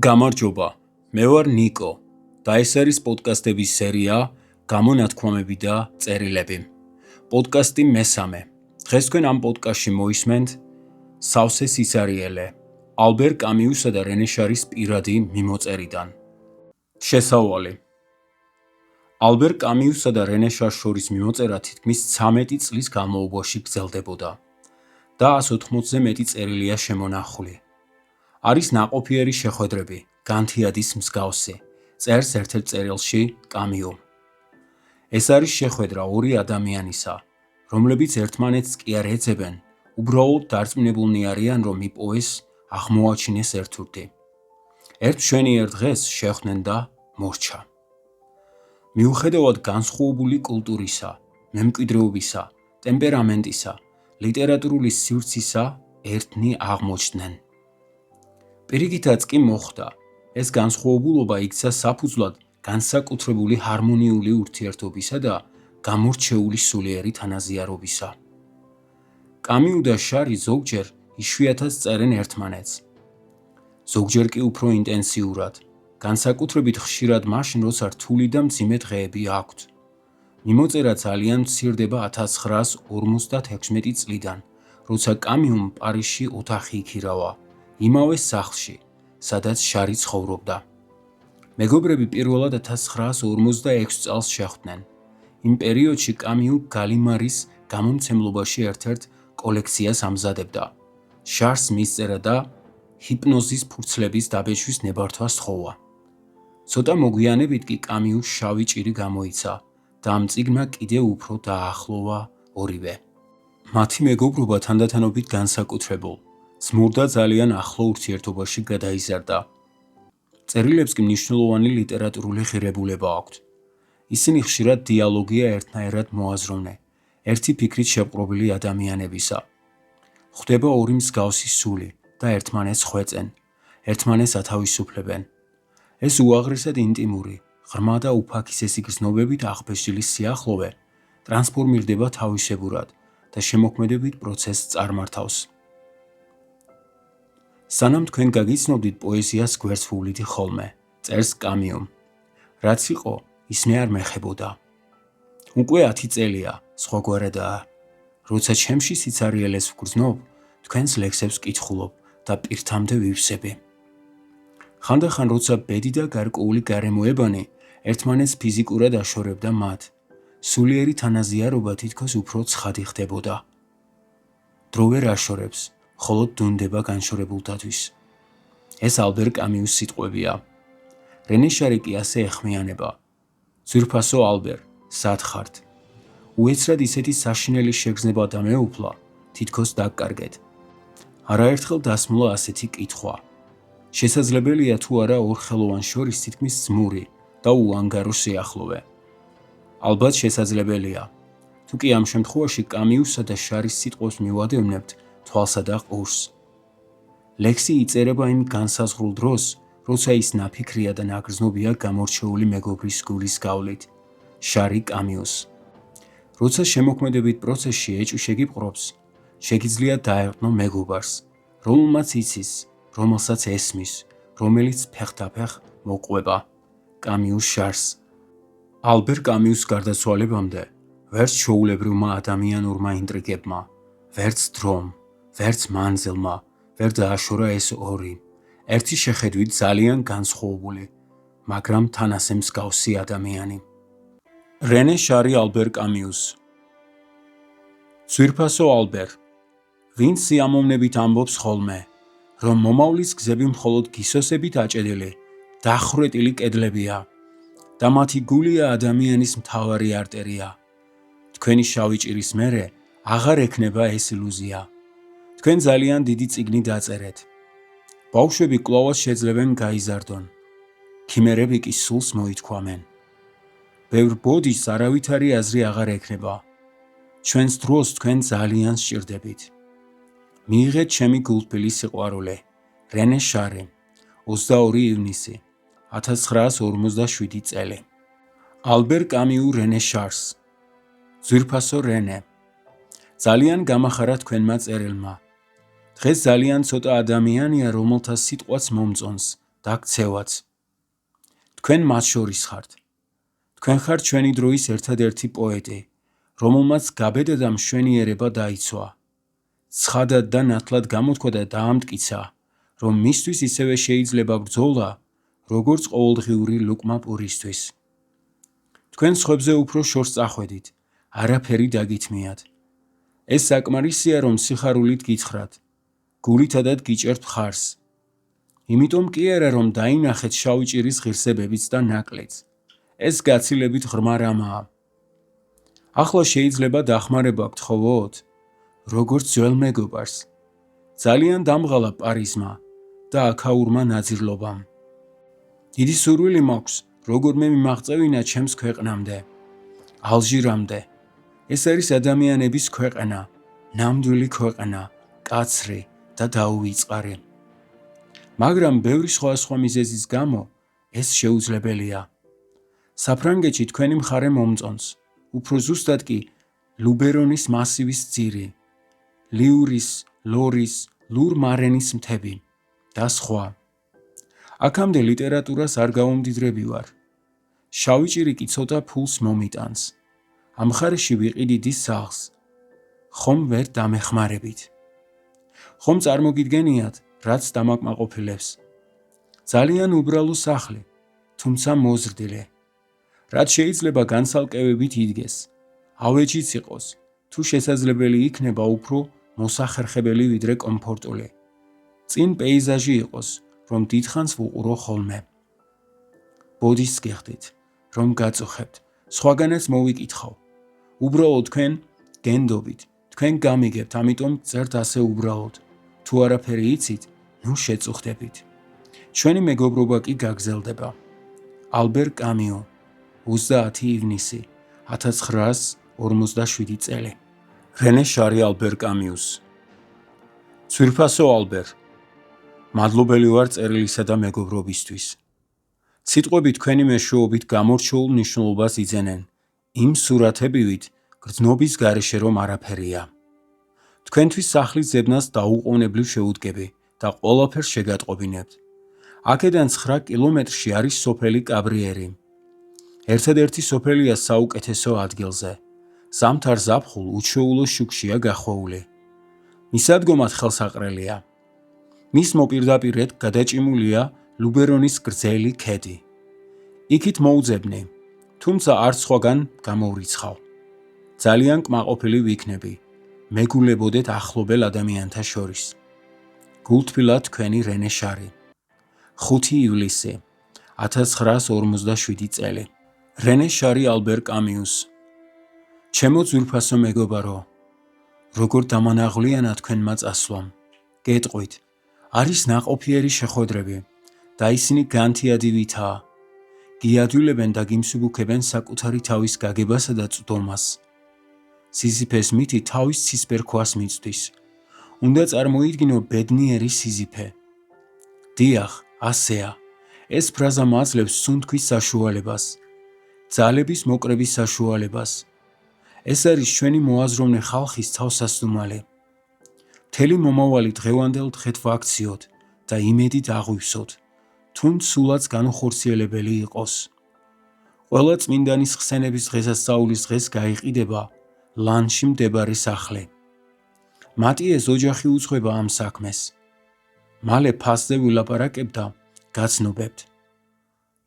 გამარჯობა, მე ვარ ნიკო და ეს არის პოდკასტების სერია გამონათქვამები და წერილები. პოდკასტი მესამე. დღეს თქვენ ამ პოდკასტში მოისმენთ სავსე სიცარიელე, ალბერ კამიუსა და რენე შარის პირადი მიმოწერიდან. შესავალი. ალბერ კამიუსა და რენე შარს შორის მიმოწერა თითქმის 13 წლის განმავლობაში გრძელდებოდა და 180-ზე მეტი წერილია შემონახული. არის ნაყოფიერი შეხვედრები, განთიადის მსგავსი, წერს ერთ-ერთ წერილში კამიუ. ეს არის შეხვედრა ორი ადამიანისა, რომლებიც ერთმანეთს კი არ ეძებენ, უბრალოდ დარწმუნებულნი არიან, რომ იპოვეს, აღმოაჩინეს ერთურთი. ერთ მშვენიერ დღეს შეხვდნენ და მორჩა. მიუხედავად განსხვავებული კულტურისა, მემკვიდრეობისა, ტემპერამენტისა, ლიტერატურული სივრცისა, ერთნი აღმოჩნდნენ. პირიქითაც კი მოხდა, ეს განსხვავებულობა იქცა საფუძვლად განსაკუთრებული ჰარმონიული ურთიერთობისა და გამორჩეული სულიერი თანაზიარობისა. კამიუ და შარი ზოგჯერ იშვიათად წერენ ერთმანეთს. ზოგჯერ კი უფრო ინტენსიურად, განსაკუთრებით ხშირად მაშინ, როცა რთული და მძიმე დღეები აქვთ. მიმოწერა ძალიან მცირდება 1956 წლიდან, როცა კამიუმ პარიზში ოთახი იქირავა, იმავე სახლში, სადაც შარი ცხოვრობდა. მეგობრები პირველად 1946 წელს შეხვდნენ. იმ პერიოდში კამიუ გალიმარის გამომცემლობაში ერთ-ერთ კოლექციას ამზადებდა. შარს მისწერა და ჰიპნოზის ფურცლების დაბეჭვის ნებართვა სთხოვა. ცოტა მოგვიანებით კი კამიუს შავი ჭირი გამოიცა და ამ წიგნმა კიდევ უფრო დაახლოვა ორივე. მათი მეგობრობა თანდათანობით განსაკუთრებულ, ძმურ და ძალიან ახლო ურთიერთობაში გადაიზარდა. წერილებს კი მნიშვნელოვანი ლიტერატურული ღირებულება აქვთ. ისინი ხშირად დიალოგია ერთნაირად მოაზროვნე, ერთი ფიქრით შეპყრობილი ადამიანებისა. ხვდება ორი მსგავსი სული და ერთმანეთს ხვეწენ, ერთმანეთს ათავისუფლებენ. ეს უაღრესად ინტიმური, ღრმა და უფაქისესი გრძნობებით აღბეჭდილი სიახლოვე ტრანსფორმირდება თავისებურად და შემოქმედებით პროცესს წარმართავს. სანამ თქვენ გაგიცნობდით პოეზიას გვერდს ვუვლითი ხოლმე, წერს კამიუმ. რაც იყო, ის მე არ მეხებოდა. უკვე 10 წელია, სხვაგვარადაა. როცა ჩემში სიცარიელეს ვგრძნობ, თქვენს ლექსებს კითხულობ და პირთამდე ვივსები. ხანდახან როცა ბედი და გარკვეული გარემოებანი ერთმანეთს ფიზიკურად აშორებდა მათ, სულიერი თანაზიარობა თითქოს უფრო ცხადი ხდებოდა. დრო ვერ აშორებს, მხოლოდ დუნდება განშორებულთათვის. ეს ალბერ კამიუს სიტყვებია. რენე შარი კი ასე ეხმიანება. ძვირფასო ალბერ, სად ხართ? უეცრად ისეთი საშინელი შეგრძნება და მეუფლა, თითქოს დაგკარგეთ. არაერთხელ დასმულა ასეთი კითხვა. შესაძლებელია თუ არა ორ ხელოვანს შორის თითქმის ძმური და უანგარო სიახლოვე. ალბათ შესაძლებელია. თუ კი ამ შემთხვევაში კამიუსა და შარის სიტყვებს მივადევნებთ თვალსა და ყურს. ლექსი იწერება იმ განსაზღვრულ დროს, როცა ის ნაფიქრია და ნაგრძნობია გამორჩეული მეგობრის გულის გავლით, შარი კამიუს. როცა შემოქმედებით პროცესში ეჭვი გიპყრობს, შეგიძლია დაეყნო მეგობარს, რომელმაც იცის, რომელსაც ესმის, რომელიც ფეხთაფეხ მოყვება, კამიუს შარს. ალბერ კამიუს გარდაცვალებამდე, ვერც ჩვეულებრივმა ადამიანურმა ინტრიგებმა, ვერც დრომ, ვერც მანძილმა, ვერ დააშორა ეს ორი, ერთი შეხედვით ძალიან განსხვავებული, მაგრამ თან ასე მსგავსი ადამიანი. რენე შარი ალბერ კამიუს. ძვირფასო ალბერ, ვინც სიამოვნებით ამბობს ხოლმე, რომ მომავლის გზები მხოლოდ გისოსებით აჭედილი, დახვრეტილი კედლებია და მათი გულია ადამიანის მთავარი არტერია. თქვენი შავი ჭირის მერე აღარ ექნება ეს ილუზია. თქვენ ძალიან დიდი წიგნი დაწერეთ. ბავშვები კვლავაც შეძლებენ გაიზარდონ. ქიმერები კი სულს მოითქვამენ. ბევრ ბოდიშს არავითარი აზრი აღარ ექნება. ჩვენს დროს თქვენ ძალიან სჭირდებით. მიიღეთ ჩემი გულთბილი სიყვარული. რენე შარი, 22 ივნისი, 1947 წელი. ალბერ კამიუ რენე შარს. ძვირფასო რენე. ძალიან გამახარა თქვენმა წერილმა. დღეს ძალიან ცოტა ადამიანია, რომელთა სიტყვაც მომწონს და ქცევაც. თქვენ მათ შორის ხართ. თქვენ ხართ ჩვენი დროის ერთადერთი პოეტი, რომელმაც გაბედა და მშვენიერება დაიცვა. ცხადად და ნათლად გამოთქვა და დაამტკიცა, რომ მისთვის ისევე შეიძლება ბრძოლა, როგორც ყოველდღიური ლუკმა პურისთვის. თქვენ სხვებზე უფრო შორს წახვედით, არაფერი დაგითმიათ. ეს საკმარისია, რომ სიხარულით გითხრათ, გულითადად გიჭერთ მხარს. იმიტომ კი არა, რომ დაინახეთ შავი ჭირის ღირსებებიც და ნაკლიც. ეს გაცილებით ღრმა რამაა. ახლა შეიძლება დახმარება გთხოვოთ, როგორც ძველ მეგობარს. ძალიან დამღალა პარიზმა და აქაურმა ნაძირლობამ. დიდი სურვილი მაქვს, როგორმე მიმაღწევინა ჩემს ქვეყნამდე, ალჟირამდე. ეს არის ადამიანების ქვეყანა, ნამდვილი ქვეყანა, კაცრი და დაუვიწყარი. მაგრამ ბევრი სხვა მიზეზის გამო ეს შეუძლებელია. საფრანგეთში თქვენი მხარე მომწონს, უფრო ზუსტად კი ლუბერონის მასივის ძირი, ლიურის, ლორის, ლურ-მარენის მთები და სხვა. აქამდე ლიტერატურას არ გავუმდიდრები ვარ. შავი ჭირი კი ცოტა ფულს მომიტანს. ამ მხარეში ვიყიდიდი სახლს. ხომ ვერ დამეხმარებით. ხომ წარმოგიდგენიათ, რაც დამაკმაყოფილებს. ძალიან უბრალო სახლი, თუმცა მოზრდილი. რაც შეიძლება განცალკევებით იდგეს, ავეჯიც იყოს, თუ შესაძლებელი იქნება უფრო მოსახერხებელი ვიდრე კომფორტული. წინ პეიზაჟი იყოს, რომ დიდხანს ვუყურო ხოლმე. ბოდიშს გიხდით, რომ გაწუხებთ, სხვაგანაც მოვიკითხავ. უბრალოდ თქვენ გენდობით, თქვენ გამიგებთ, ამიტომ წერთ ასე უბრალოდ. თუ არაფერი იცით, ნუ შეწუხდებით. ჩვენი მეგობრობა კი გაგრძელდება. ალბერ კამიუ, 30 ივნისი, 1947 წელი. რენე შარი ალბერ კამიუს. ძვირფასო ალბერ, მადლობელი ვარ წერილისა და მეგობრობისთვის. სიტყვები თქვენი მეშვეობით გამორჩეულ მნიშვნელობას იძენენ, იმ სურათებივით გრძნობის გარეშე რომ არაფერია. თქვენთვის სახლის ძებნას დაუყოვნებლივ შეუდგები და ყველაფერს შეგატყობინებთ. აქედან 9 კილომეტრში არის სოფელი კაბრიერი. ერთადერთი სოფელია საუკეთესო ადგილზე. ზამთარ ზაფხულ უჩვეულო შუქშია გახვეული. მისადგომად ხელსაყრელია. მის მოპირდაპირედ გადაჭიმულია ლუბერონის გრძელი ქედი. იქით მოუძებნი, თუმცა არც სხვაგან გამოვრიცხავ. ძალიან კმაყოფილი ვიქნები, მეგულებოდეთ ახლობელ ადამიანთა შორის. გულთბილად თქვენი რენე შარი. 5 ივლისი, 1947 წელი. რენე შარი ალბერ კამიუს. ჩემო ძვირფასო მეგობარო, როგორ დამანაღვლიანა თქვენმა წასვლამ. გეტყვით, არის ნაყოფიერი შეხვედრები და ისინი განთიადილითაა. გიადვილებენ და გიმსუბუქებენ საკუთარი თავის გაგებასა და წვდომას. სიზიფეს მითი თავის ცისფერ ქვას მიწვდის. უნდა წარმოიდგინო ბედნიერი სიზიფე. დიახ, ასეა. ეს ფრაზა მაძლევს სუნთქვის საშუალებას, ძალების მოკრების საშუალებას. ეს არის ჩვენი მოაზროვნე ხალხის თავსასტუმალი. მთელი მომავალი დღევანდელ დღეთ ვაქციოთ და იმედით აღვივსოთ, თუნდ სულაც განუხორციელებელი იყოს. ყველა წმინდანის ხსენების დღესასწაულის დღეს გაიყიდება ლანში მდებარე სახლი. მატიეს ოჯახი უძღვება ამ საქმეს. მალე ფასზე ვილაპარაკებ და გაცნობებთ.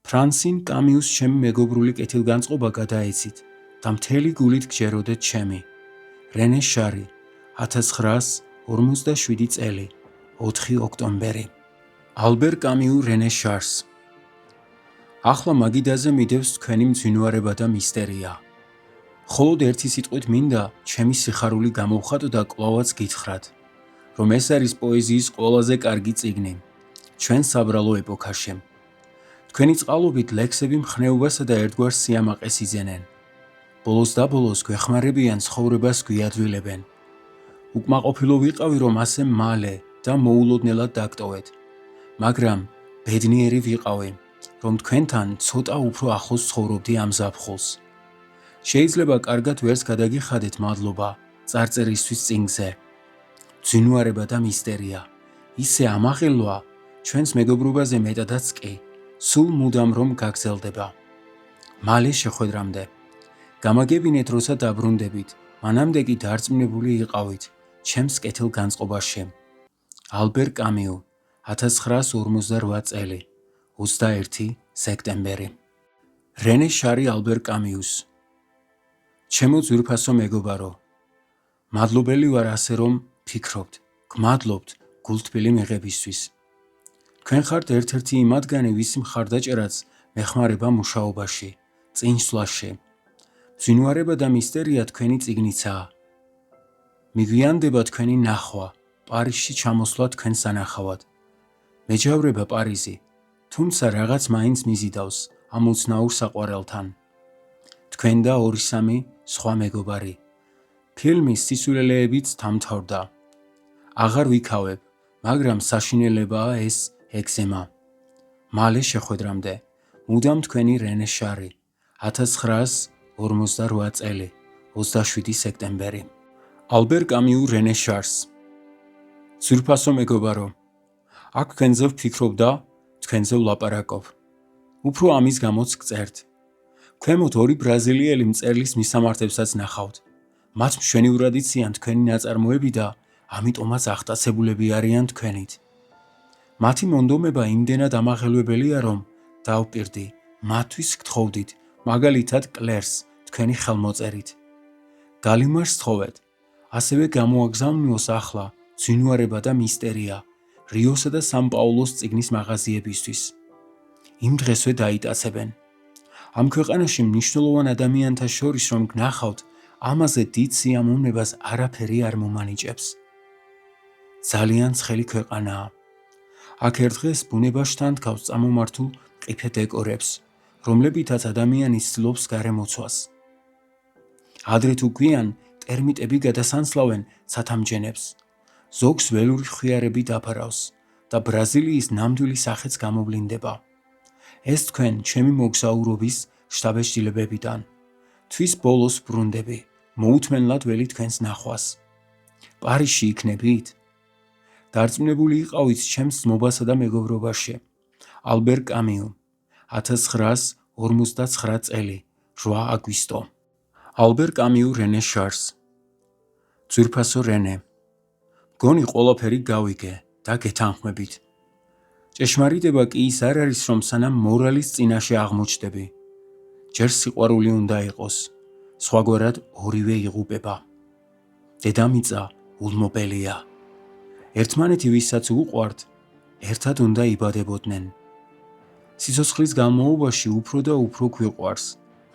ფრანსინ კამიუს ჩემი მეგობრული კეთილგანწყობა გადაეცით და მთელი გულით გჯეროდეთ ჩემი. რენე შარი, 1947 წელი, 4 ოქტომბერი. ალბერ კამიუ რენე შარს. ახლა მაგიდაზე მიდევს თქვენი მძვინვარება და მისტერია. მხოლოდ ერთი სიტყვით მინდა ჩემი სიხარული გამოვხატო და კვლავაც გითხრათ, რომ ეს არის პოეზიის ყველაზე კარგი წიგნი ჩვენ საბრალო ეპოქაში. თქვენი წყალობით ლექსები მხნეობასა და ერთგვარ სიამაყეს იძენენ. ბოლოს და ბოლოს გვეხმარებიან ცხოვრებას გვიადვილებენ. უკმაყოფილო ვიყავი, რომ ასე მალე და მოულოდნელად დაგტოვეთ. მაგრამ ბედნიერი ვიყავი, რომ თქვენთან ცოტა უფრო ახლოს ცხოვრობდი ამ ზაფხულს. შეიძლება კარგად ვერს გადაგიხადეთ მადლობა წარწერისთვის წიგნზე. ძვინვარება და მისტერია ისე ამაღელვა, ჩვენს მეგობრობაზე მეტადაც კი, სულ მუდამ რომ გაგრძელდება. მალე შეხვედრამდე. გამაგებინეთ, როცა დაბრუნდებით, მანამდე კი დარწმუნებული იყავით ჩემს კეთილგანწყობაში. ალბერ კამიუ, 1948 წელი, 21 სექტემბერი. რენე შარი ალბერ კამიუს. ჩემო ძვირფასო მეგობარო, მადლობელი ვარ ასე რომ ფიქრობთ, გმადლობთ გულთბილი მიღებისთვის. თქვენ ხართ ერთ-ერთი იმ მათგანი, ვისი მხარდაჭერაც მეხმარება მუშაობაში, წინსვლაში. ბძინვარება და მისტერია თქვენი წიგნიცაა. მიგვიანდება თქვენი ნახვა, პარიზში ჩამოსვლა თქვენ სანახავად. მეჯავრება პარიზი, თუმცა რაღაც მაინც მიზიდავს ამ უცნაურ საყვარელთან. თქვენ და 2-3 სხვა მეგობარი. ფილმის სისულელეებიც დამთავრდა. აღარ ვიქავებ, მაგრამ საშინელებაა ეს ეგზემა. მალე შეხვედრამდე. მუდამ თქვენი რენე შარი. 1948 წელი, 27 სექტემბერი. ალბერ კამიუ რენე შარს. ძვირფასო მეგობარო, აქ თქვენზე ვფიქრობ და თქვენზე ვლაპარაკობ. უფრო ამის გამოც გწერთ. ქვემოთ 2 ბრაზილიელი მწერლის მისამართებსაც ნახავთ. მათ მშვენივრად იციან თქვენი ნაწარმოები და ამიტომაც აღტაცებულები არიან თქვენით. მათი მონდომება იმდენად ამაღელვებელია, რომ დავპირდი, მათთვის გთხოვდით, მაგალითად კლერს, თქვენი ხელმოწერით. გალიმარს თხოვეთ, ასევე გამოაგზავნიოს ახლა ბძინვარება და მისტერია, რიოსა და სან-პაულოს წიგნის მაღაზიებისთვის. იმ დღესვე დაიტაცებენ. ამ ქვეყანაში მნიშვნელოვან ადამიანთა შორის რომ გნახავთ, ამაზე დიდ სიამოვნებას არაფერი არ მომანიჭებს. ძალიან ცხელი ქვეყანაა. აქ ერთ დღეს ბუნებაშთან დგავს წამომართულ მყიფე დეკორებს, რომლებითაც ადამიანი ცდილობს გარემოცვას. ადრე თუ გვიან ტერმიტები გადასანსლავენ ცათამბჯენებს. ზოგს ველური ხიარები დაფარავს და ბრაზილიის ნამდვილი სახეც გამოვლინდება. ეს თქვენ ჩემი მოგზაურობის შთაბეჭდილებებიდან. თვის ბოლოს ბრუნდები, მოუთმენლად ველი თქვენს ნახვას. პარიზში იქნებით? დარწმუნებული იყავით ჩემს ძმობასა და მეგობრობაში. ალბერ კამიუ, 1949 წელი, 8 აგვისტო. ალბერ კამიუ რენე შარს. ძვირფასო რენე, გონი ყველაფერი გავიგე და გეთანხმებით. ჭეშმარიტება კი ის არ არის, რომ სანამ მორალის წინაშე აღმოჩნდები. ჯერ სიყვარული უნდა იყოს, სხვაგვარად ორივე იღუპება. დედამიწა ულმობელია. ერთმანეთი ვისაც უყვართ, ერთად უნდა იბადებოდნენ. სიცოცხლის განმავლობაში უფრო და უფრო გვიყვარს,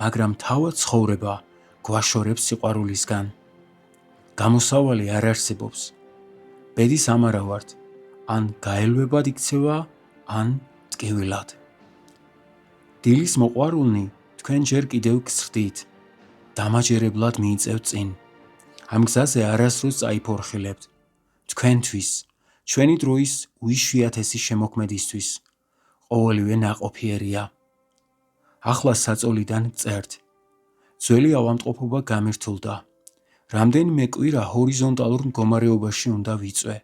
მაგრამ თავად ცხოვრება გვაშორებს სიყვარულისგან. გამოსავალი არ არსებობს. ბედის ამარა ვართ, ან გაელვებად იქცევა, ან ტკივილად. დილის მოყვარულნი თქვენ ჯერ კიდევ გსრდით, დამაჯერებლად მიიწევთ წინ. ამ გზაზე არასდროს წაიფორხილებთ. თქვენთვის, ჩვენი დროის უიშვიათესი შემოქმედისთვის, ყოველივე ნაყოფიერია. ახლა საწოლიდან წერთ. ძველი ავადმყოფობა გამირთულდა. რამდენიმე კვირა ჰორიზონტალურ მდგომარეობაში უნდა ვიწვე.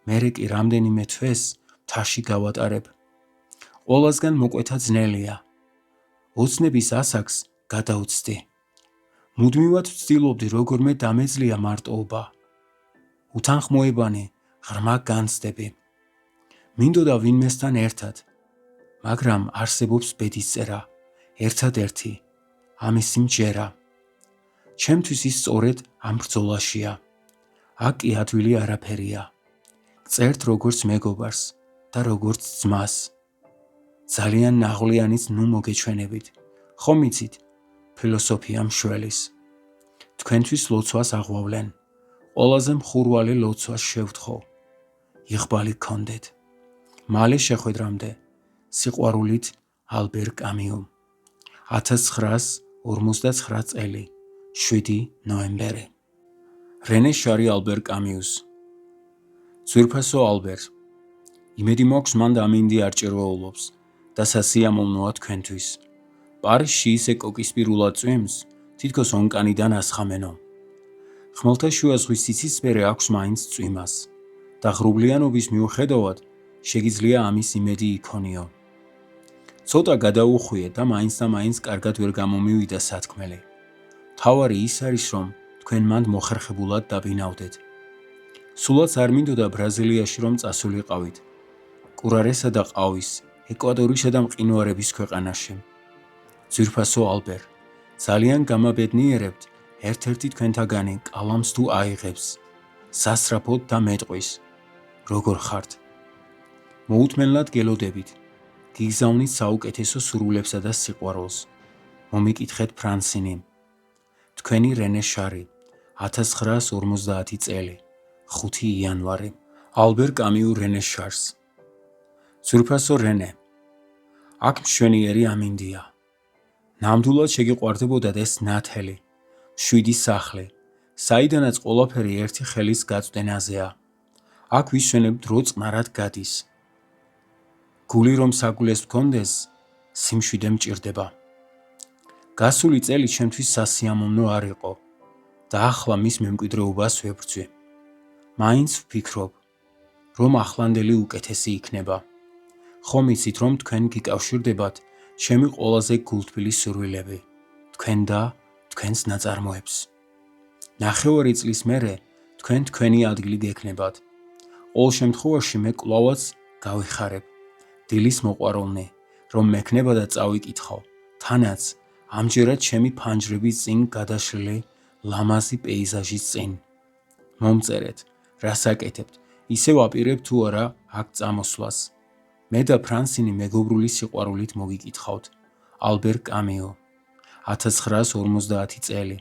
მერე კი რამდენიმე თვეს მთაში გავატარებ. ყველასგან მოკვეთა ძნელია. ოცნების ასაკს გადაუცდი. მუდმივად ვცდილობდი, როგორმე დამეძლია მარტოობა. უთანხმოებანი ღრმა განცდები. მინდოდა ვინმესთან ერთად, მაგრამ არსებობს ბედისწერა, ერთადერთი, ამისი მჯერა. ჩემთვის ის სწორედ ამ ბრძოლაშია. აქ კი ადვილი არაფერია. წერთ როგორც მეგობარს და როგორც ძმას. ძალიან ნაღვლიანიც ნუ მოგეჩვენებით. ხომ იცით, ფილოსოფია მშველის. თქვენთვის ლოცვას აღვავლენ. ყველაზე მხურვალე ლოცვას შევთხოვ. იღბალი გქონდეთ. მალე შეხვედრამდე. სიყვარულით, ალბერ კამიუ. 1949 წელი, 7 ნოემბერი. რენე შარი ალბერ კამიუს. ძვირფასო ალბერ, იმედი მაქვს მან დამინდი არ ჭირვეულობს და სასიამოვნოა თქვენთვის. პარიზში ისე კოკისპირულად წვიმს, თითქოს ონკანიდან ასხამენო. ხმელთაშუა ზღვის სიცისფერე აქვს მაინც წვიმას და ღრუბლიანობის მიუხედავად შეგიძლია ამის იმედი იქონიო. ცოტა გადაუხვიე და მაინც კარგად ვერ გამომივიდა სათქმელი. თავარი ის არის, რომ თქვენ მანდ მოხერხებულად დაბინავდეთ. სულაც არ მინდოდა ბრაზილიაში რომ წასულიყავით. კურარესა და ყავის, ეკვადორისა და მყინვარების ქვეყანაში. ძვირფასო ალბერ, ძალიან გამაბედნიერებთ ერთ-ერთი თქვენთაგანი კალამს თუ აიღებს, სასწრაფოდ და მეტყვის. როგორ ხართ? მოუთმენლად გელოდებით. გიგზავნით საუკეთესო სურვილებსა და სიყვარულს. მომიკითხეთ ფრანსინი. თქვენი რენე შარი, 1950 წელი, 5 იანვარი. ალბერ კამიუ რენე შარს. ძვირფასო რენე, აქ მშვენიერი ამინდია. ნამდვილად შეგიყვარდებოდათ ეს ნათელი, 7 სახლი, საიდანაც ყველაფერი ერთი ხელის გაწვდენაზეა. აქ ვისვენებ დრო წყნარად გადის. გული რომ საგულეს მქონდეს, სიმშვიდე მჭირდება. გასული წელი ჩემთვის სასიამოვნო არ იყო და ახლა მის მემკვიდრეობას ვებრძვი. მაინც ვფიქრობ, რომ ახლანდელი უკეთესი იქნება. ხომ იცით, რომ თქვენ გიკავშირდებათ ჩემი ყველაზე გულთბილი სურვილები, თქვენ და თქვენს ნაწარმოებს. 9 წლის მერე თქვენ თქვენი ადგილი გექნებათ. ყოველ შემთხვევაში მე კვლავაც გავიხარებ, დილის მოყვარულნი, რომ მექნება და წავიკითხო, თანაც ამჯერად ჩემი ფანჯრების წინ გადაშლილი ლამაზი პეიზაჟის წინ. მომწერეთ, რას აკეთებთ, ისევ აპირებთ თუ არა აქ წამოსვლას. მე და ფრანსინი მეგობრული სიყვარულით მოგიკითხავთ. ალბერ კამიუ, 1950 წელი,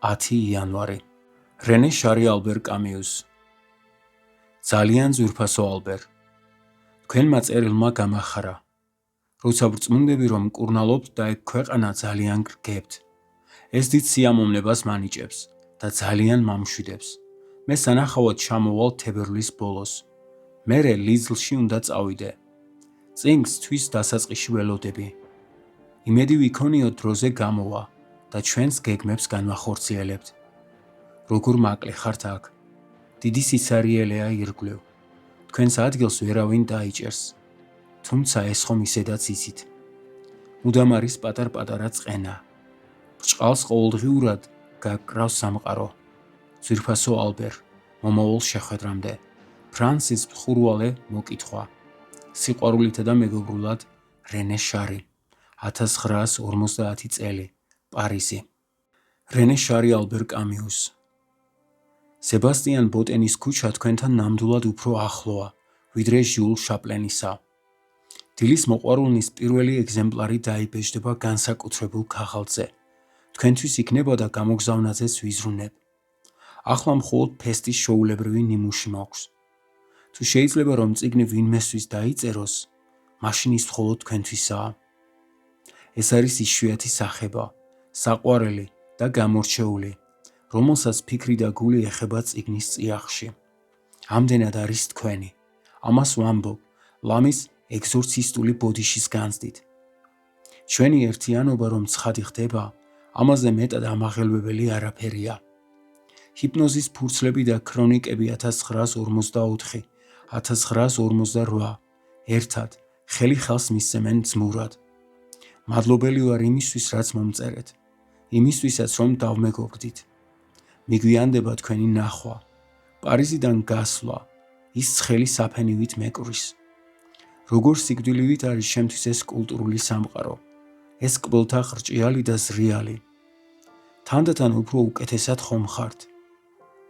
10 იანვარი. რენე შარი ალბერ კამიუს. ძალიან ძვირფასო ალბერ. თქვენმა წერილმა გამახარა. როცა ვრწმუნდები რომ მკურნალობთ და ეგ ქვეყანა ძალიან გრგებთ. ეს დიდ სიამოვნებას მანიჭებს და ძალიან მამშვიდებს. მე სანახავად ჩამოვალ თებერვლის ბოლოს. მერე ლიზლში უნდა წავიდე. წინგს თვის დასაწყისში ველოდები. იმედი ვიქონიოთ დროზე გამოვა და ჩვენს გეგმებს განვახორციელებთ. როგორ მაკლე ხართ აქ? დიდი სიცარიელეა ირგვლივ. თქვენს ადგილს ვერავინ დაიჭერს. თუმცა ეს ხომ ისედაც იცით. მუდამ არის პატარ-პატარა წყენა. ბრჭყალს ყოველდღიურად გაკრავს სამყარო. ძვირფასო ალბერ, მომავალ შეხვედრამდე. ფრანსის მხურვალე მოკითხვა. სიყვარულითა და მეგობრულად რენე შარი, 1950 წელი, პარიზი. რენე შარი ალბერ კამიუს. სებასტიან ბოტენის ქუჩა თქვენთან ნამდვილად უფრო ახლოა, ვიდრე ჟიულ შაპლენისა. დილის მოყვარულნის პირველი ეგზემპლარი დაიბეჭდება განსაკუთრებულ ქაღალდზე. თქვენთვის იქნება და გამოგზავნაზეც ვიზრუნებ. ახლა მხოლოდ ფესტის შოულებრივი ნიმუში მაქვს. თუ შეიძლება რომ წიგნი ვინმესთვის დაიწეროს, მაშინ ის მხოლოდ თქვენთვისაა. ეს არის იშვიათი სახება, საყვარელი და გამორჩეული, რომელსაც ფიქრი და გული ეხება წიგნის წიაღში. ამდენად არის თქვენი. ამას ვამბობ, ლამის ეგზორცისტული ბოდიშის განცდით. ჩვენი ერთიანობა რომ ცხადი ხდება, ამაზე მეტად ამაღელვებელი არაფერია. ჰიპნოზის ფურცლები და ქრონიკები 1944, 1948, ერთად, ხელი ხელს მისცემენ ძმურად. მადლობელი ვარ იმისთვის, რაც მომწერეთ, იმისთვისაც რომ დავმეგობრდით. მიგვიანდება თქვენი ნახვა, პარიზიდან გასვლა, ის ცხელი საფენივით მეკვრის. როგორ სიკვდილივით არის შემთვის ეს კულტურული სამყარო, ეს კბილთა ხრჭიალი და ზრიალი. თანდათან უფრო უკეთესად ხომ ხართ?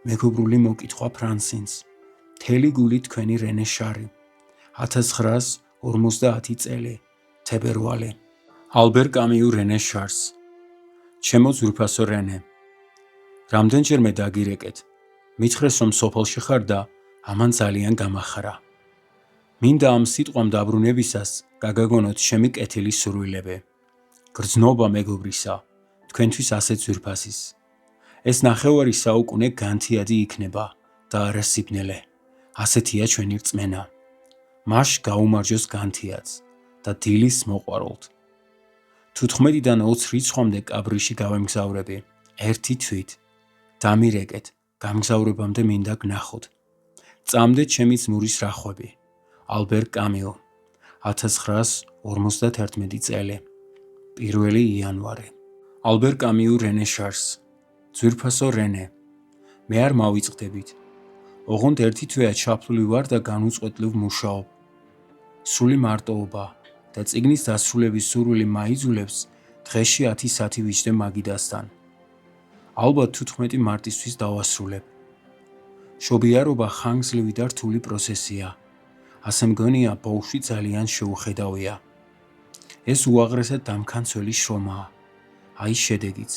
მეგობრული მოკითხვა ფრანსინს. მთელი გული თქვენი რენე შარი, 1950 წელი, თებერვალი. ალბერ კამიუ რენე შარს. ჩემო ძვირფასო რენე. რამდენჯერმე დაგირეკეთ, მითხრეს რომ სოფელში ხარ და ამან ძალიან გამახარა. მინდა ამ სიტყვამ დაბრუნებისას გაგაგონოთ ჩემი კეთილი სურვილები. გრძნობა მეგობრისა, თქვენთვის ასეთ ძვირფასის. ეს ნახევარი საუკუნე განთიადი იქნება და არა სიბნელე. ასეთია ჩვენი რწმენა. მაშ გაუმარჯოს განთიადს და დილის მოყვარულთ. თუ 15-დან 20 რიცხვამდე კაბრიში გავემგზავრები, ერთი თვით. დამირეკეთ, გამგზავრებამდე მინდა გნახოთ. წამდეთ ჩემი ძმურის რახვები. ალბერ კამიუ 1951 წელი 1 იანვარი ალბერ კამიუ რენე შარს ძვირფასო რენე მე არ მავიწყდებით ოღონდ ერთი თვეა ჩაფლული ვარ და განუწყვეტლივ მუშაობ სრული მარტოობა და წიგნის დასრულების სურვილი მაიძულებს დღეში 10 საათი ვიჯდე მაგიდასთან ალბათ 15 მარტისთვის დავასრულებ შობიარობა ხანგრძლივი და რთული პროცესია ასე მგონია ბავშვი ძალიან შეუხედავია ეს უაღრესად დამქანცველი შრომაა აი შედეგიც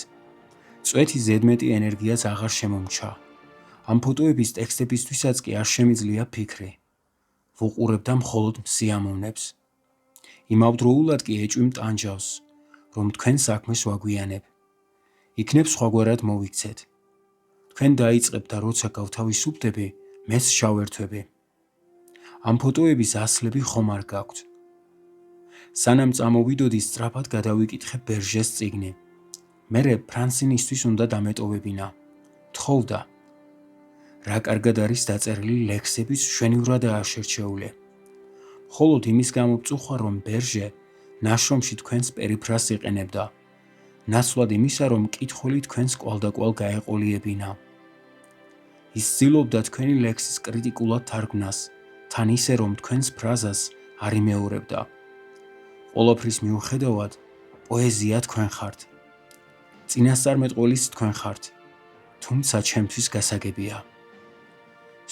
წვეთი ზედმეტი ენერგიაც აღარ შემომჩა ამ ფოტოების ტექსტებისთვისაც კი არ შემიძლია ფიქრი ვუყურებ და მხოლოდ სიამოვნებს იმავდროულად კი ეჭვი მტანჯავს რომ თქვენ საქმეს ვაგვიანებ იქნებ სხვაგვარად მოვიქცეთ თქვენ დაიწყებთ და როცა გავთავისუფლდები მეც შავერთვები ამ ფოტოების ასლები ხომ არ გაქვთ სანამ წამოვიდოდი სწრაფად გადავიკითხე ბერჟეს წიგნი მერე ფრანსინისთვის უნდა დამეტოვებინა თხოვდა რა კარგად არის დაწერილი ლექსების მშვენივრადაა შერჩეული მხოლოდ იმის გამო ვწუხარ რომ ბერჟე ნაშრომში თქვენს პერიფრას იყენებდა ნაცვლად იმისა რომ მკითხველი თქვენს კვალდაკვალ გაეყოლიებინა ის ცდილობდა თქვენი ლექსის კრიტიკულად თარგმნას თან ისე რომ თქვენს ფრაზას არ იმეორებდა ყველაფრის მიუხედავად პოეზია თქვენ ხართ წინასწარმეტყველიც თქვენ ხართ თუმცა ჩემთვის გასაგებია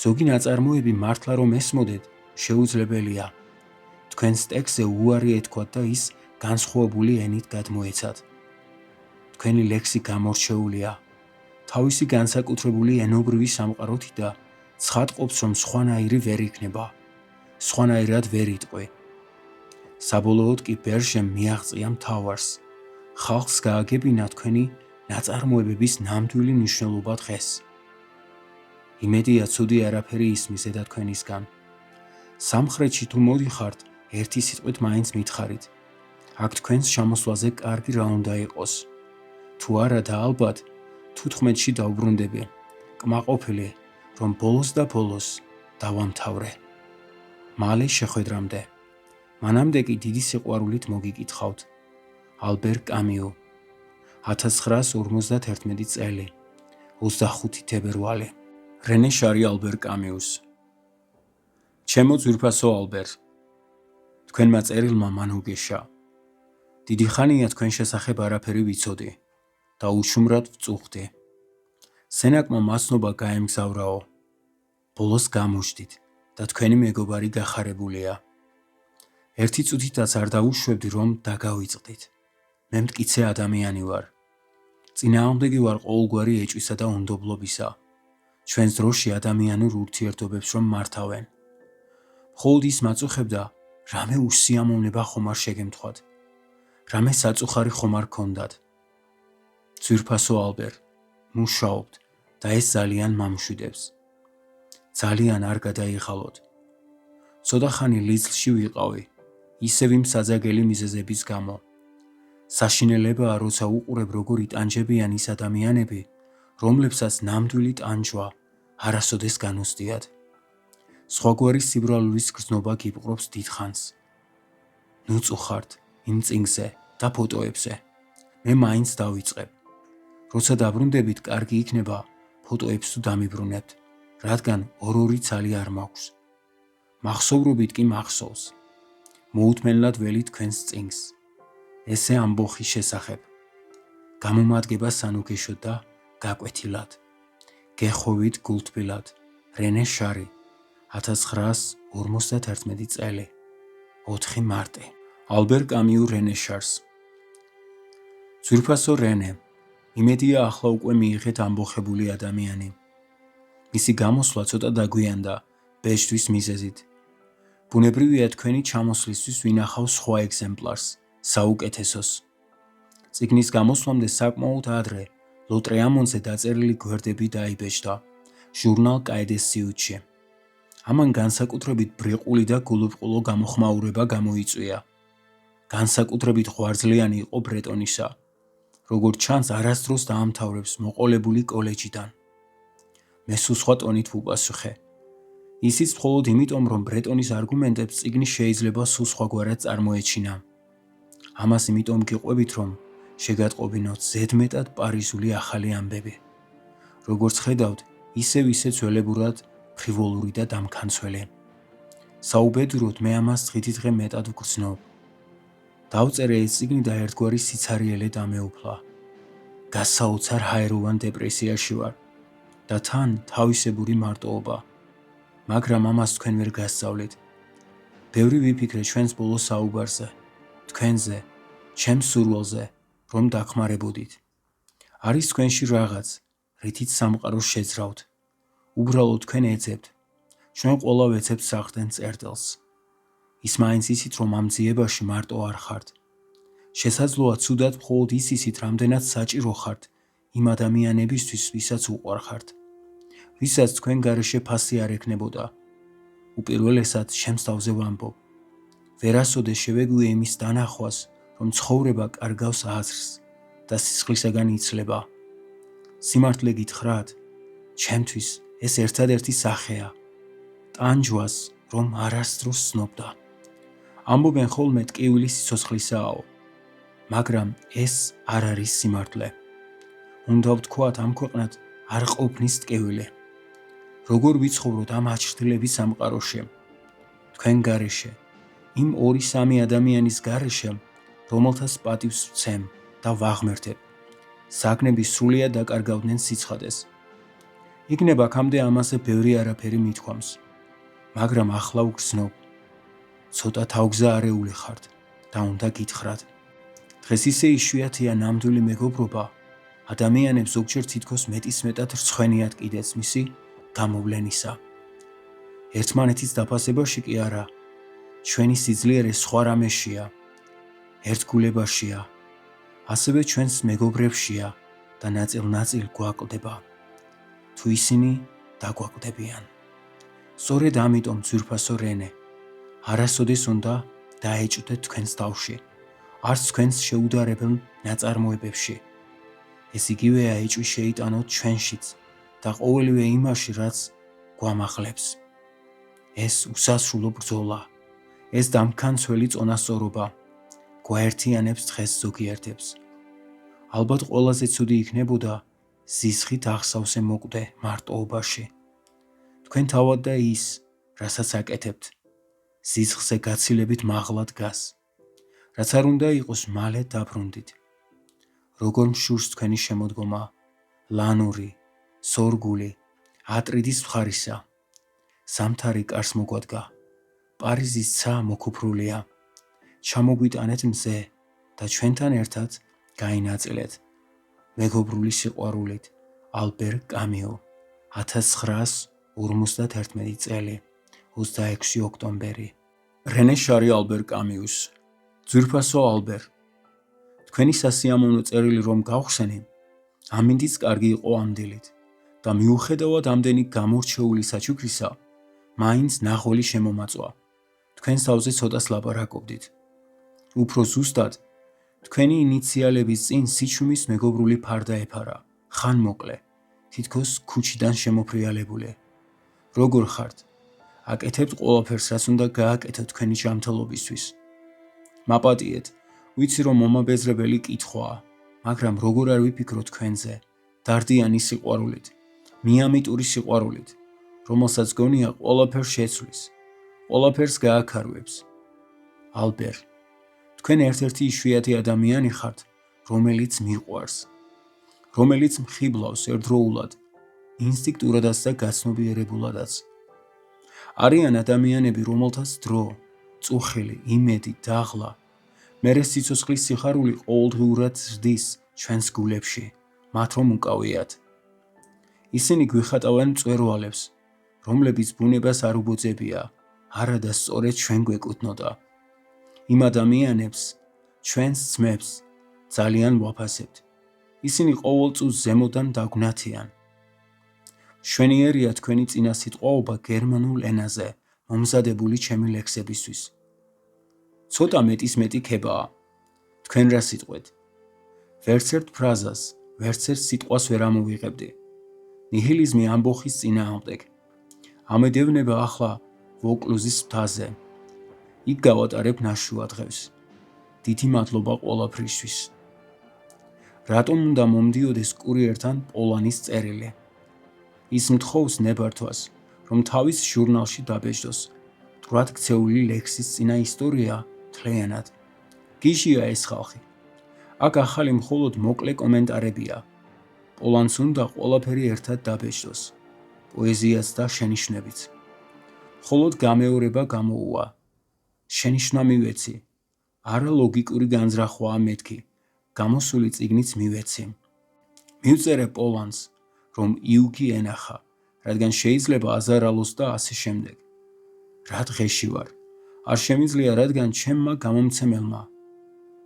ზოგი ნაწარმოები მართლა რომ ესმოდეთ შეუძლებელია თქვენს ტექსტზე უარი ეთქვათ და ის განსხვავებული ენით გადმოეცათ თქვენი ლექსი გამორჩეულია თავისი განსაკუთრებული ენობრივი სამყაროთი და ცხადყოფს რომ სხვანაირი ვერ იქნება სხვანაირად ვერ იტყვი საბოლოოდ კი ბერჟემ მიაღწია მთავარს ხალხს გააგებინა თქვენი ნაწარმოებების ნამდვილი მნიშვნელობა დღეს იმედია ცუდი არაფერი ისმის ზედა თქვენისგან სამხრეთში თუ მოდიხართ ერთი სიტყვით მაინც მითხარით აქ თქვენს ჩამოსვლაზე კარგი რა უნდა იყოს თუ არა და ალბათ 15-ში დავბრუნდები კმაყოფილი რომ ბოლოს და ბოლოს დავამთავრე მალე შეხვედრამდე მანამდე კი დიდი სიყვარულით მოგიკითხავთ ალბერ კამიუ 1951 წელი 25 თებერვალი რენე შარი ალბერ კამიუს ჩემო ძვირფასო ალბერ თქვენმა წერილმა მან უგეშა დიდი ხანია თქვენ შესახებ არაფერი ვიცოდი და უშუმრად ვწუხდი სენაკმა მასნობა გაემგზავრაო ბოლოს გამოჩდით და თქვენი მეგობარი გახარებულია ერთი წუთითაც არ დავუშვებდი რომ დაგავიწყდით მე მტკიცე ადამიანი ვარ წინააღმდეგი ვარ ყოველგვარი ეჭვისა და უნდობლობისა ჩვენს დროში ადამიანურ ურთიერთობებს რომ მართავენ მხოლოდ ის მაწუხებდა რამე უსიამოვნება ხომ არ შეგემთხვათ რამე საწუხარი ხომ არ გქონდათ ძვირფასო ალბერ მუშაობთ და ეს ძალიან მამშვიდებს ძალიან არ გადაიღალოთ ცოტა ხანი ლიცლში ვიყავი ისევ იმ საძაგელი მიზეზების გამო საშინელებაა როცა უყურებ როგორ იტანჯებიან ის ადამიანები რომლებსაც ნამდვილი ტანჯვა არასოდეს განუცდიათ სხვაგვარი სიბრალურის გრძნობა გიპყრობს დიდხანს ნუ წუხართ იმ წიგნზე და ფოტოებზე მე მაინც დავიწყებ როცა დაბრუნდებით კარგი იქნება ფოტოებს თუ დამიბრუნებთ რადგან ორ-ორი ცალი არ მაქვს მახსოვრობით კი მახსოვს მოუთმენლად ველი თქვენს წიგნს ესე ამბოხის შესახებ გამომადგება სანუგეშოდ და გაკვეთილად გეხოვით გულთბილად რენე შარი 1951 წელი 4 მარტი ალბერ კამიუ რენე შარს ძვირფასო რენე იმედია ახლა უკვე მიიღეთ ამბოხებული ადამიანი მისი გამოსვლა ცოტა დაგვიანდა ბეჭდვის მიზეზით ბუნებრივია თქვენი ჩამოსვლისთვის ვინახავ სხვა ეგზემპლარს საუკეთესოს წიგნის გამოსვლამდე საკმაოდ ადრე ლოტრეამონზე დაწერილი გვერდები დაიბეჭდა ჟურნალ კაედესიუთში ამან განსაკუთრებით ბრიყული და გულუბრყულო გამოხმაურება გამოიწვია განსაკუთრებით ღვიძლიანი იყო ბრეტონისა როგორც ჩანს არასდროს დაამთავრებს მოყოლებული კოლეჯიდან მე სულ სხვა ტონით ვუპასუხე ისიც მხოლოდ იმიტომ, რომ ბრეტონის არგუმენტებს წიგნი შეიძლება სულ სხვაგვარად წარმოეჩინა. ამას იმიტომ გიყვებით, რომ შეგატყობინოთ ზედმეტად პარიზული ახალი ამბები. როგორც ხედავთ, ისე ძველებურად ფრივოლური და დამქანცველი. საუბედუროდ მე ამას დღითიდღე მეტად ვგრძნობ. დავწერე ეს წიგნი და ერთგვარი სიცარიელე დამეუფლა. გასაოცარ ჰაეროვან დეპრესიაში ვარ და თან თავისებური მარტოობა. მაგრამ ამას თქვენ ვერ გასწავლით. ბევრი ვიფიქრე ჩვენს ბოლო საუბარზე, თქვენზე, ჩემს სურვილზე, რომ დახმარებოდით. არის თქვენში რაღაც, რითიც სამყაროს შეძრავთ. უბრალოდ თქვენ ეძებთ. ჩვენ ყველა ვეცებთ სახლდენ წერტილს. ის მაინც იცით, რომ ამ ძიებაში მარტო არ ხართ. შესაძლოა ცუდად მხოლოდ ის იცით, რამდენად საჭირო ხართ იმ ადამიანებისთვის, ვისაც უყვარხართ. ვისაც თქვენ გარეშე ფასი არ ექნებოდა. უპირველესად ჩემს თავზე ვამბობ. ვერასოდეს შევეგვიე იმის დანახვას, რომ ცხოვრება კარგავს აზრს და სისხლისაგან იცლება. სიმართლე გითხრათ, ჩემთვის ეს ერთადერთი სახეა. ტანჯვას, რომ არასდროს ცნობდა. ამბობენ ხოლმე ტკივილი სიცოცხლისაო, მაგრამ ეს არ არის სიმართლე. უნდა ვთქვათ, ამ ქვეყნად არ ყოფნის ტკივილი. როგორ ვიცხოვროთ ამ აჩრდილების სამყაროში? თქვენ გარეშე, იმ 2-3 ადამიანის გარეშე, რომელთაც პატივს ვცემ და ვაღმერთებ. საგნები სრულიად დაკარგავდნენ სიცხადეს. იქნებ აქამდე ამაზე ბევრი არაფერი მithქვამს, მაგრამ ახლა ვგრძნობ. ცოტა თავგზა არეული ხართ და უნდა გითხრათ. დღეს ისე იშვიათია ნამდვილი მეგობრობა, ადამიანებს ზოგჯერ თითქოს მეტისმეტად რცხვენიათ კიდეც მისი გამოვლენისა. ერთმანეთის დაფასებაში კი არა, ჩვენი სიძლიერე სხვა რამეშია, ერთგულებაშია, ასევე ჩვენს მეგობრებშია და ნაწილ-ნაწილ გვაკლდება. თუ ისინი დაგვაკლდებიან. სწორედ ამიტომ ძვირფასო რენე, არასოდეს უნდა დაეჭვდეთ თქვენს თავში, არც თქვენს შეუდარებელ ნაწარმოებებში. ეს იგივეა ეჭვი შეიტანოთ ჩვენშიც და ყოველივე იმაში, რაც გვამახლებს. ეს უსასრულო ბრძოლა, ეს დამქანცველი წონასწორობა გვაერთიანებს დღეს ზოგიერთებს. ალბათ ყველაზე ცუდი იქნებოდა ზისხით აღსავსე მოკვდე მარტოობაში. თქვენ თავად და ის, რასაც აკეთებთ, ზისხზე გაცილებით მაღლა დგას, რაც არ უნდა იყოს მალე დაბრუნდით. როგორ მშურს თქვენი შემოდგომა, ლანური, სორგული, ატრიდის მხარისა. ზამთარი კარს მოგვადგა, პარიზის ცა მოკუფრულია. ჩამოგვიტანეთ მზე და ჩვენთან ერთად გაინაწილეთ. მეგობრული სიყვარულით, ალბერ კამიუ, 1951 წელი, 26 ოქტომბერი. რენე შარი ალბერ კამიუს. ძვირფასო ალბერ, თქვენი სასიამოვნო წერილი რომ გავხსენი, ამინდიც კარგი იყო ამ დილით და მიუხედავად ამდენი გამორჩეული საჩუქრისა, მაინც ნახველი შემომაწვა. თქვენს თავზე ცოტას ლაპარაკობდით. უფრო ზუსტად, თქვენი ინიციალების წინ სიჩუმის მეგობრული ფარდა ეფარა, ხან მოკლე, თითქოს ქუჩიდან შემოფრიალებული. როგორ ხართ? აკეთებთ ყველაფერს, რაც უნდა გააკეთოთ თქვენი ჯანმრთელობისთვის. მაპატიეთ, ვიცი რომ მომაბეზრებელი კითხვაა, მაგრამ როგორ არ ვიფიქროთ თქვენზე, დარდიანი სიყვარულით, მიამიტური სიყვარულით, რომელსაც გონია ყველაფერს შეცვლის, ყველაფერს გააქარვებს. ალბერ, თქვენ ერთ-ერთი იშვიათი ადამიანი ხართ, რომელიც მიყვარს, რომელიც მხიბლავს ერთდროულად, ინსტინქტურადაც და გაცნობიერებულადაც. არიან ადამიანები, რომელთაც დრო, წუხილი, იმედი, დაღლა, მერე სიცოცხლის სიხარული ყოველდღიურად ზრდის ჩვენს გულებში, მათ რომ უკავიათ. ისინი გვიხატავენ მწვერვალებს, რომლებიც ბუნებას არ უბოძებია, არადა სწორედ ჩვენ გვეკუთვნოდა. იმ ადამიანებს, ჩვენს ძმებს, ძალიან ვაფასებთ. ისინი ყოველ წუთს ზემოდან დაგვნათიან. შვენიერია თქვენი წინასიტყვაობა გერმანულ ენაზე მომზადებული ჩემი ლექსებისთვის. ცოტა მეტის-მეტი ქებაა. თქვენ რა სიტყვეთ? ვერც ერთ ფრაზას, ვერც ერთ სიტყვას ვერ ამოვიღებდი. ნიჰილიზმი ამბოხის წინააღმდეგ. ამედევნება ახლა ვოკლუზის მთაზე. იქ გავატარებ ნაშუა დღეს. დიდი მადლობა ყველაფრისთვის. რატომ უნდა მომდიოდეს კურიერთან პოლანის წერილი? ის მთხოვს ნებართვას, რომ თავის ჟურნალში დაბეჭდოს მტრად ქცეული ლექსის წინა ისტორია მთლიანად. გიჟია ეს ხალხი. აქ ახალი მხოლოდ მოკლე კომენტარებია. პოლანს უნდა ყველაფერი ერთად დაბეჭდოს, პოეზიაც და შენიშვნებიც. მხოლოდ გამეორება გამოუვა. შენიშვნა მივეცი. არა ლოგიკური განზრახვაა მეთქი. გამოსული წიგნიც მივეცი. მივწერე პოლანს, რომ იუგი ენახა, რადგან შეიძლება აზარალოს და ასე შემდეგ. რა დღეში ვარ? არ შემიძლია, რადგან ჩემმა გამომცემელმა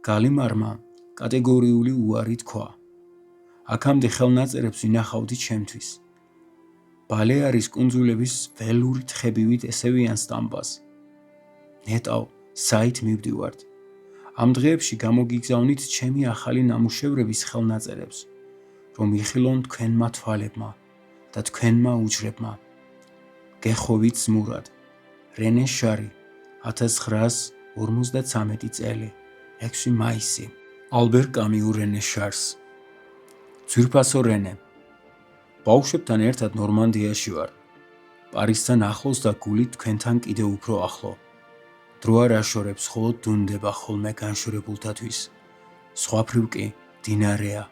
გალიმარმა კატეგორიული უარი თქვა. აქამდე ხელნაწერებს ვინახავდი ჩემთვის. ბალეარის კუნძულების ველური თხებივით ესევიან სტამპას. ნეტავ საით მივდივართ. ამ დღეებში გამოგიგზავნით ჩემი ახალი ნამუშევრების ხელნაწერებს, რომ იხილონ თქვენმა თვალებმა და თქვენმა უჯრებმა. გეხოვით ზმურად. რენე შარი, 1953 წელი, 6 მაისი. ალბერ კამიუ რენე შარს. ძვირფასო რენე. ბავშვებთან ერთად ნორმანდიაში ვარ. პარიზთან ახლოს და გულით თქვენთან კიდევ უფრო ახლო. დრო არ აშორებს, მხოლოდ დუნდება ხოლმე განშორებულთათვის. სხვაფრივ კი დინარეა.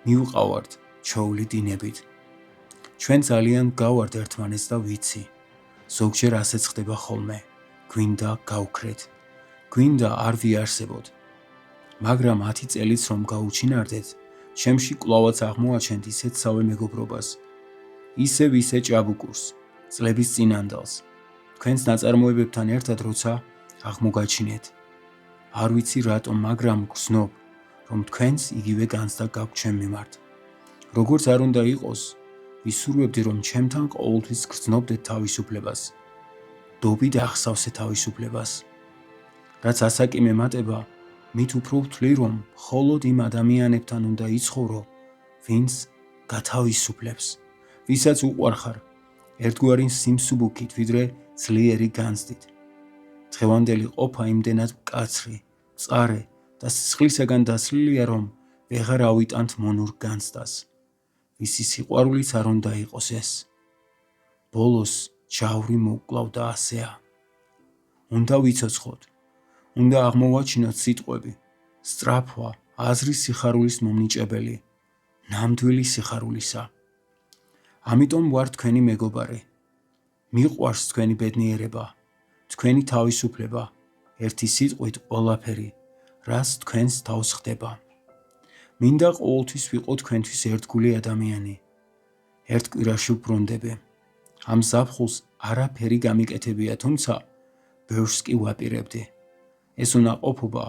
მივყავართ ჩაული დინებით. ჩვენ ძალიან გავართ ერთმანეთს და ვიცი. ზოგჯერ ასეც ხდება ხოლმე. გვინდა გავქრეთ. გვინდა არ ვიარსებოთ. მაგრამ 10 წელიც რომ გაუჩინარდეთ, ჩემში კვლავაც აღმოაჩენთ ისეთსავე მეგობრობას. ისევ ისე ჭაბუკურს, წლების წინანდალს. თქვენს ნაწარმოებებთან ერთად როცა აღმოგაჩინეთ. არ ვიცი რატომ, მაგრამ გრძნობ, რომ თქვენს იგივე განცდა გაქვთ ჩემ მიმართ. როგორც არ უნდა იყოს, ვისურვებდი, რომ ჩემთან ყოველთვის გრძნობდეთ თავისუფლებას. დობით ახსავსე თავისუფლებას. რაც ასაკი მემატება, მით უფრო ვთვლი, რომ მხოლოდ იმ ადამიანებთან უნდა იცხოვრო, ვინც გათავისუფლებს, ვისაც უყვარხარ, ერთგვარი სიმსუბუქით, ვიდრე ძლიერი განცდით. დღევანდელი ყოფა იმდენად მკაცრი, მწარე და სისხლისაგან დასლილია, რომ ვეღარ ავიტანთ მონურ განცდას. ვისი სიყვარულიც არ უნდა იყოს ეს. ბოლოს ჯავრი მოვკლავ და ასეა. უნდა ვიცოცხლოთ. უნდა აღმოვაჩინოთ სიტყვები, სწრაფვა, აზრის სიხარულის მომნიჭებელი, ნამდვილი სიხარულისა. ამიტომ ვარ თქვენი მეგობარი. მიყვარს თქვენი ბედნიერება, თქვენი თავისუფლება, ერთი სიტყვით ყველაფერი, რაც თქვენს თავს ხდება. მინდა ყოველთვის ვიყო თქვენთვის ერთგული ადამიანი. ერთ კვირაში ვბრუნდები. ამ ზაფხულს არაფერი გამიკეთებია, თუმცა ბევრს კი ვაპირებდი. ეს უნაყოფობა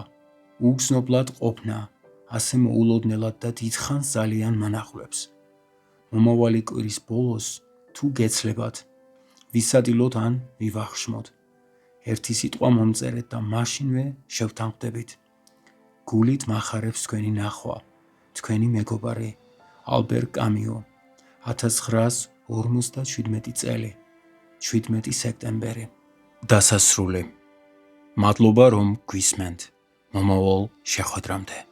უგზნობლად ყოფნა, ასე მოულოდნელად და დიდხანს ძალიან მანახვლებს. მომავალი კვირის ბოლოს თუ გეცლებათ, ვისადილოთ ან ვივახშმოთ. ერთი სიტყვა მომწერეთ და მაშინვე შევთანხმდებით. გულით მახარებს თქვენი ნახვა, თქვენი მეგობარი, ალბერ კამიუ, 1957 წელი, 17 სექტემბერი. დასასრული. მადლობა, რომ გვისმენთ. მომავალ შეხვედრამდე.